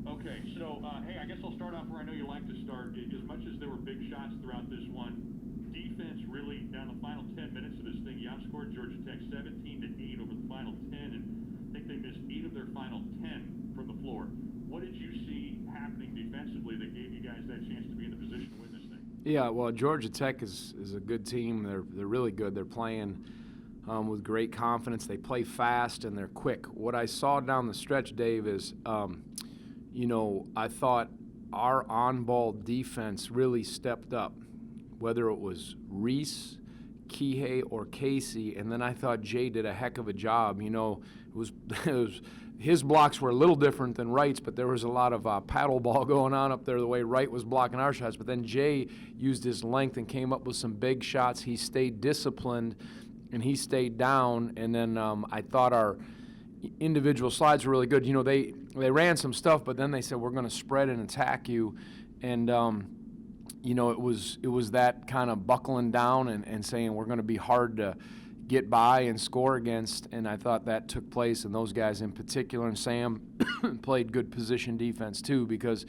Okay, so hey, I guess I'll start off where I know you like to start. As much as there were big shots throughout this one, defense really down the final 10 minutes of this thing. You outscored Georgia Tech 17-8 over the final 10, and I think they missed 8 of their final 10 from the floor. What did you see happening defensively that gave you guys that chance to be in the position to win this thing? Yeah, well, Georgia Tech is a good team. They're really good. They're playing with great confidence. They play fast and they're quick. What I saw down the stretch, Dave, is I thought our on-ball defense really stepped up, whether it was Reese, Kihei, or Casey, and then I thought Jay did a heck of a job. It was his blocks were a little different than Wright's, but there was a lot of paddle ball going on up there the way Wright was blocking our shots. But then Jay used his length and came up with some big shots. He stayed disciplined, and he stayed down. And then I thought our individual slides were really good. They ran some stuff, but then they said, we're going to spread and attack you. And, it was that kind of buckling down and saying we're going to be hard to get by and score against, and I thought that took place, and those guys in particular, and Sam played good position defense too, because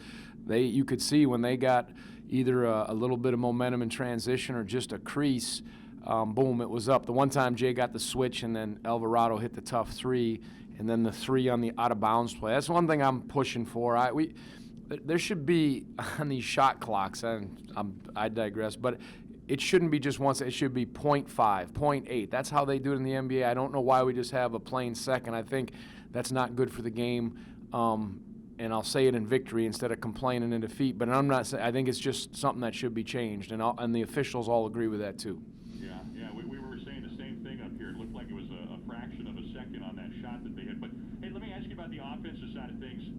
you could see when they got either a little bit of momentum in transition or just a crease, boom, it was up. The one time Jay got the switch and then Alvarado hit the tough three, and then the three on the out-of-bounds play. That's one thing I'm pushing for. There should be on these shot clocks, and I digress, but it shouldn't be just once. It should be 0.5, 0.8. That's how they do it in the NBA. I don't know why we just have a plain second. I think that's not good for the game. And I'll say it in victory instead of complaining in defeat. But I'm not saying. I think it's just something that should be changed, and the officials all agree with that too. Yeah. We were saying the same thing up here. It looked like it was a fraction of a second on that shot that they had. But hey, let me ask you about the offensive side of things.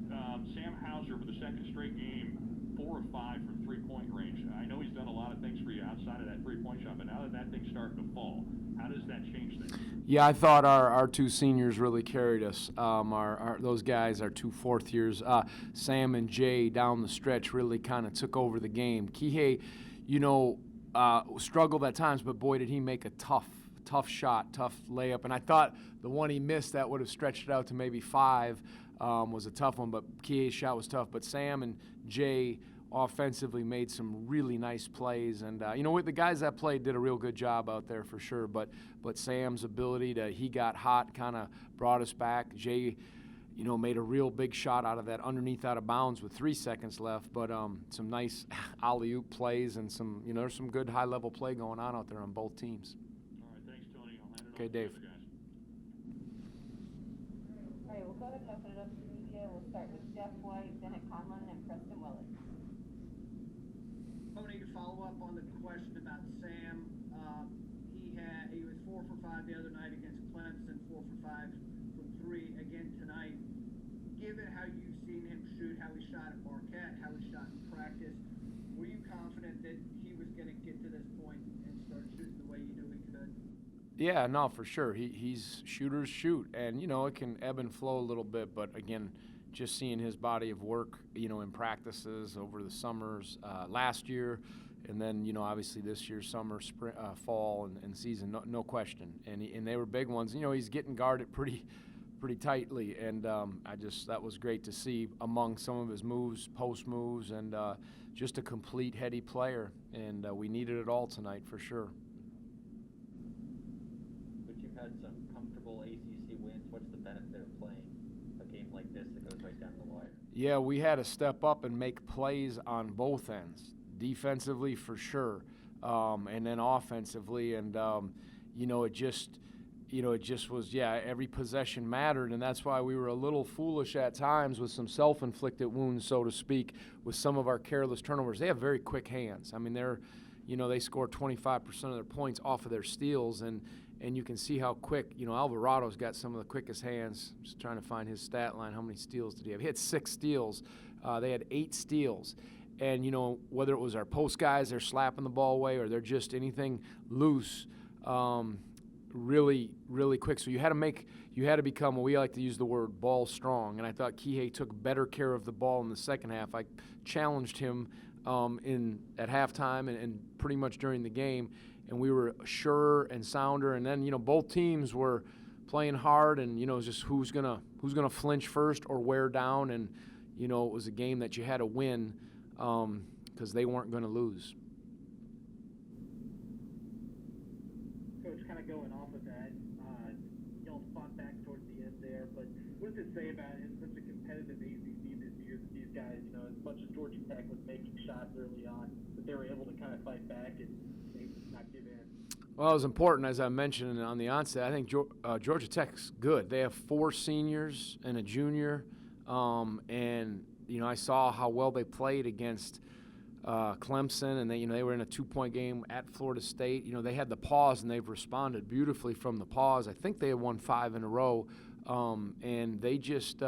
Sam Hauser, for the second straight game, 4 of 5 from three-point range. I know he's done a lot of things for you outside of that three-point shot, but now that thing's starting to fall, how does that change things? Yeah, I thought our two seniors really carried us. Those guys, our two fourth years, Sam and Jay down the stretch really kind of took over the game. Kihei, struggled at times, but boy, did he make a tough shot, tough layup. And I thought the one he missed that would have stretched it out to maybe 5 was a tough one, but Kiehei's shot was tough. But Sam and Jay offensively made some really nice plays. And, the guys that played did a real good job out there for sure. But Sam's ability he got hot, kind of brought us back. Jay, made a real big shot out of that underneath out of bounds with 3 seconds left. But some nice alley-oop plays and there's some good high-level play going on out there on both teams. All right, thanks, Tony. I'll hand it Okay, off Dave. to the guys. All right, we'll go ahead and open it up to the media. We'll start with Jeff White, Bennett Conlon, and Preston Willis. Tony, to follow up on the question about Sam, he was 4 for 5 the other night against Clemson, 4 for 5 from 3 again tonight. Given how you've seen him shoot, how he shot at Marquette, how he shot in practice, were you confident that he was going to get to this point and start shooting the way you knew he could? Yeah, no, for sure. He's shooters shoot, and it can ebb and flow a little bit. But again, just seeing his body of work, in practices over the summers last year, and then obviously this year, summer, spring, fall, and season, no question. And they were big ones. He's getting guarded pretty tightly, and that was great to see among some of his moves, post moves, and just a complete heady player. And we needed it all tonight for sure. You've had some comfortable ACC wins. What's the benefit of playing a game like this that goes right down the wire? Yeah, we had to step up and make plays on both ends, defensively for sure, and then offensively. And it just was, every possession mattered, and that's why we were a little foolish at times with some self-inflicted wounds, so to speak, with some of our careless turnovers. They have very quick hands. I mean, they score 25% of their points off of their steals, and you can see how quick, Alvarado's got some of the quickest hands. Just trying to find his stat line. How many steals did he have? He had 6 steals. They had 8 steals. And, whether it was our post guys, they're slapping the ball away, or they're just anything loose, really, really quick. So you had to become, we like to use the word ball strong. And I thought Kihei took better care of the ball in the second half. I challenged him at halftime and pretty much during the game, and we were surer and sounder. And then both teams were playing hard, and it was just who's gonna flinch first or wear down. And it was a game that you had to win because they weren't going to lose. Coach, kind of going off of that, y'all fought back towards the end there, but what does it say about it? Such a competitive ACC this year that these guys, as much as Georgia Tech was making shots early on, that they were able to kind of fight back and maybe not give in? Well, it was important, as I mentioned on the onset. I think Georgia Tech's good. They have 4 seniors and a junior, and I saw how well they played against Clemson, and they were in a 2-point game at Florida State. They had the pause, and they've responded beautifully from the pause. I think they had won 5 in a row, and they just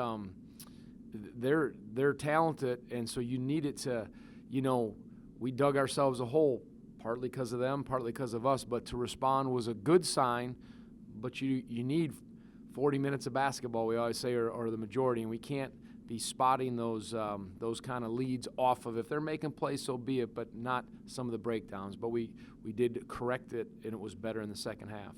they're talented, and so you needed to, we dug ourselves a hole. Partly because of them, partly because of us, but to respond was a good sign. But you need 40 minutes of basketball, we always say, or the majority, and we can't be spotting those kind of leads off of. If they're making plays, so be it, but not some of the breakdowns. But we did correct it, and it was better in the second half.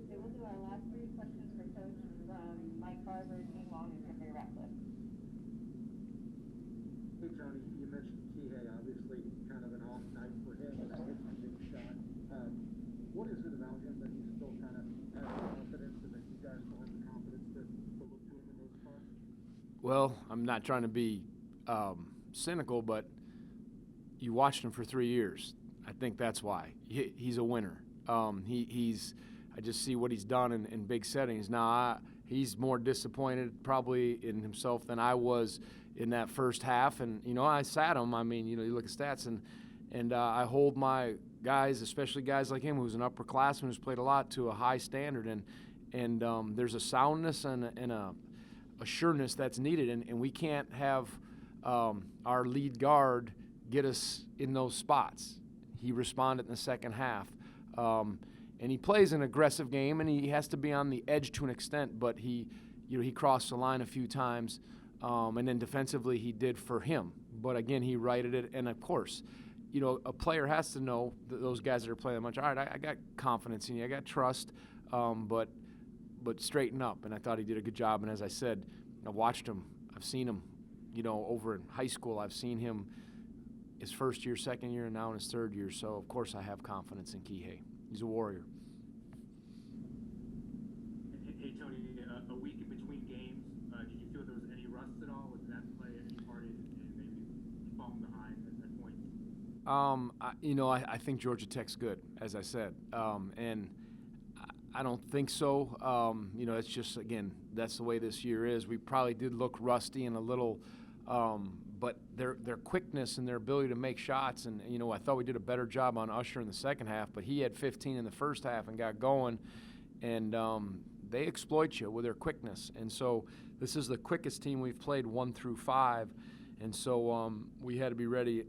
Okay, we'll do our last 3 questions for Coach from Mike Barber, Dean Long, and Jeffrey Ratcliffe. Hey, Tony, you mentioned Kihei, obviously kind of an off night for him, and it's a big shot. What is it about him that he still kind of has confidence and that you guys still have the confidence to look to him in those spots? Well, I'm not trying to be cynical, but you watched him for 3 years. I think that's why. He's a winner. I just see what he's done in big settings. Now, he's more disappointed probably in himself than I was in that first half. And, I sat him. I mean, you look at stats, and I hold my guys, especially guys like him who's an upperclassman who's played a lot, to a high standard. And there's a soundness and a sureness that's needed. And we can't have our lead guard get us in those spots. He responded in the second half. And he plays an aggressive game, and he has to be on the edge to an extent, but he crossed the line a few times, and then defensively he did for him. But again, he righted it, and of course, a player has to know that those guys that are playing that much. All right, I got confidence in you, I got trust, but straighten up. And I thought he did a good job. And as I said, I watched him. I've seen him, over in high school. I've seen him his first year, second year, and now in his third year. So of course I have confidence in Kihei. He's a warrior. Hey, Tony, a week in between games, did you feel there was any rust at all? Was that play any part in maybe falling behind at points? I think Georgia Tech's good, as I said, and I don't think so. It's just, again, that's the way this year is. We probably did look rusty and a little, but their quickness and their ability to make shots, and I thought we did a better job on Usher in the second half, but he had 15 in the first half and got going, and they exploit you with their quickness. And so this is the quickest team we've played 1 through 5, and so we had to be ready.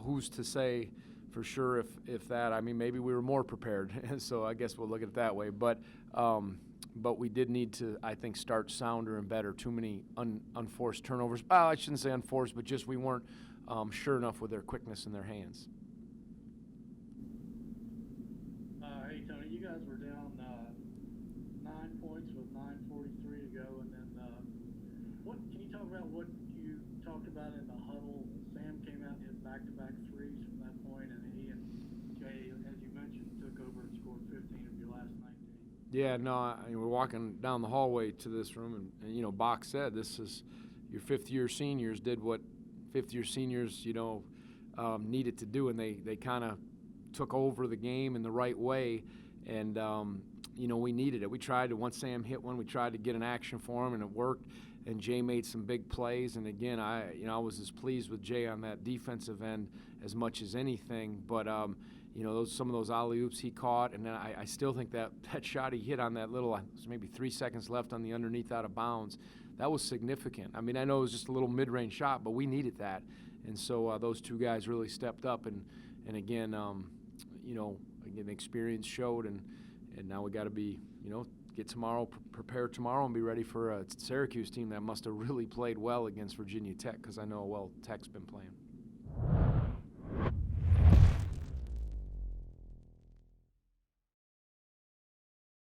Who's to say for sure if that? I mean, maybe we were more prepared, so I guess we'll look at it that way. But we did need to, I think, start sounder and better. Too many unforced turnovers. I shouldn't say unforced, but just we weren't sure enough with their quickness in their hands. Hey, Tony, you guys were down 9 points with 9:43 to go, and then what can you talk about what you talked about in the huddle? Sam came out and hit back-to-back threes from that point, and he and Jay, as you mentioned, took over and scored 15 of your last 19. Yeah, no, we're walking down the hallway to this room, and Bach said this is your fifth-year seniors did what fifth-year seniors, needed to do, and they kind of took over the game in the right way, and we needed it. We tried to, once Sam hit one, we tried to get an action for him, and it worked. And Jay made some big plays, and again, I was as pleased with Jay on that defensive end as much as anything. But some of those alley-oops he caught, and then I still think that shot he hit on that little, maybe 3 seconds left on the underneath out of bounds, that was significant. I mean, I know it was just a little mid-range shot, but we needed that, and so those two guys really stepped up, and again, again, the experience showed, and now we got to be, get tomorrow, prepare tomorrow, and be ready for a Syracuse team that must have really played well against Virginia Tech, because I know how well Tech's been playing.